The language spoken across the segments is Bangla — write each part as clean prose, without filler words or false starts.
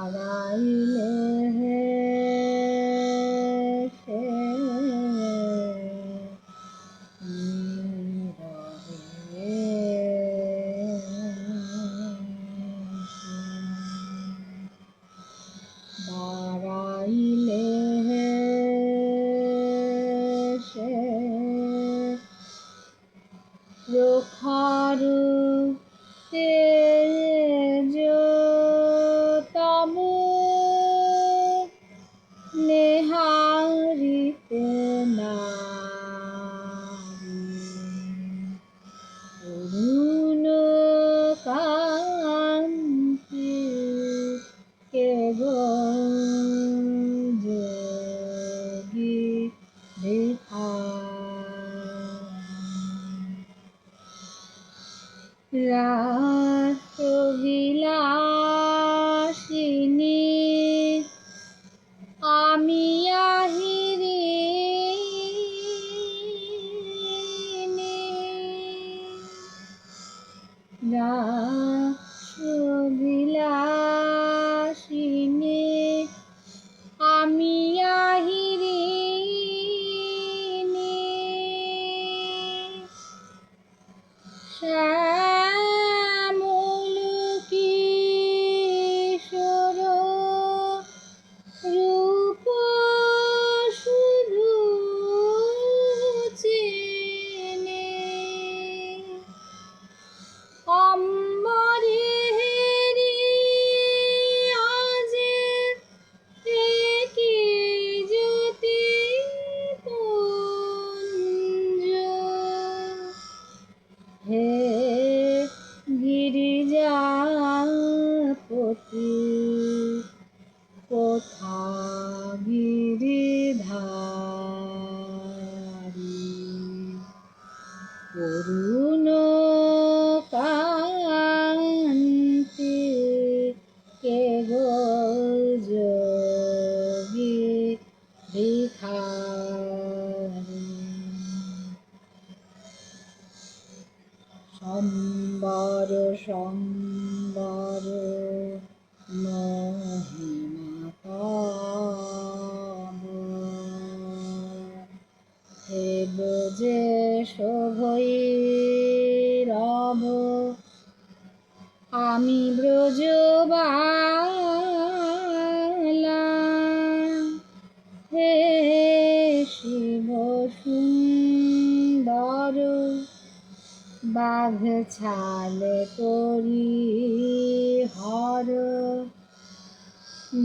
দাঁড়াইলে সে নীরবে দাঁড়াইলে সে প্রখর তেজতম নেহারিতে নারী অরুণ কান্তি কেবল যোগী ভিখারি রাসবিলাসিনী আমি আহিরিণী রাসবিলাসিনী আমি আহিরিণী শ্যামল কিশোর রূপ শুধু চিনি অম্বরেরি আজে কি জ্যোতি পুঞ্জ হে গিরিজাপতি কোথা গিরিধারী অরুণ কান্তি কেবল যোগী ভিখারি সম্বর সম্বর মহিমা তব হেব যে শোভৈরব আমি ব্রজবালা হে শিব সুন্দর বাঘ ছালে করি হর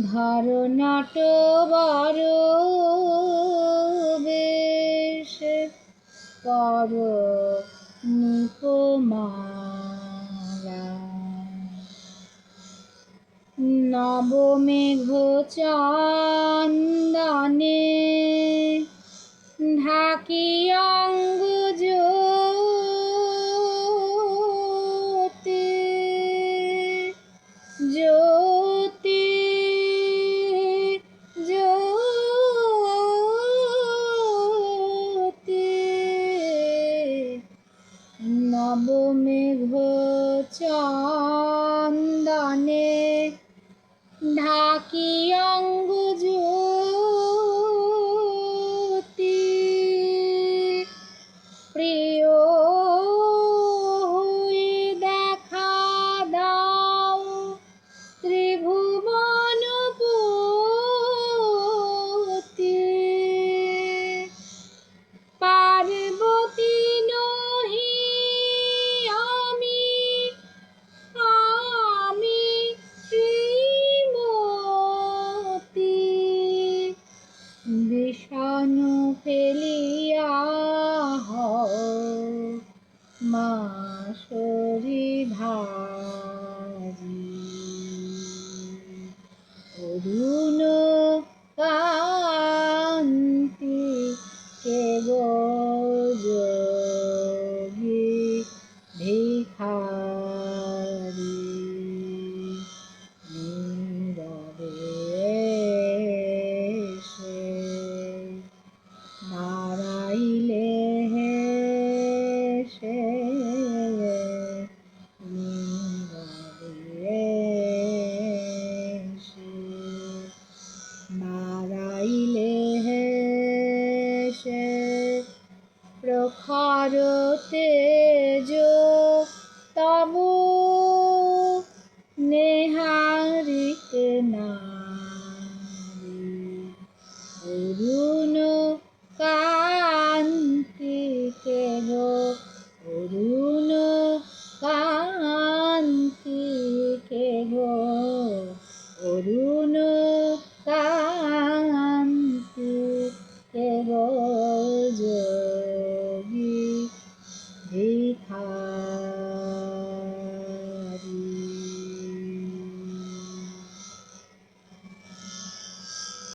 ধর নটবর বেশ কর নিপমালা নবমেঘ চন্দনে ঢাকি অঙ্গ জ্যোতি জ্যোতি জ্যোতি নবমেঘ চন্দনে ঢাকি অঙ্গ জ্যোতি প্রিয় হয়ে দেখা দাও ত্রিভুবনপতি পার্বতী নহি আমি শ্রীমতী বিষাণু ফেলিয়া মা শরীধারী অরুণ কান্তি কেবল যোগী ভিখারি নীরবে সে দাঁড়াইলে সে নীরবে খায়।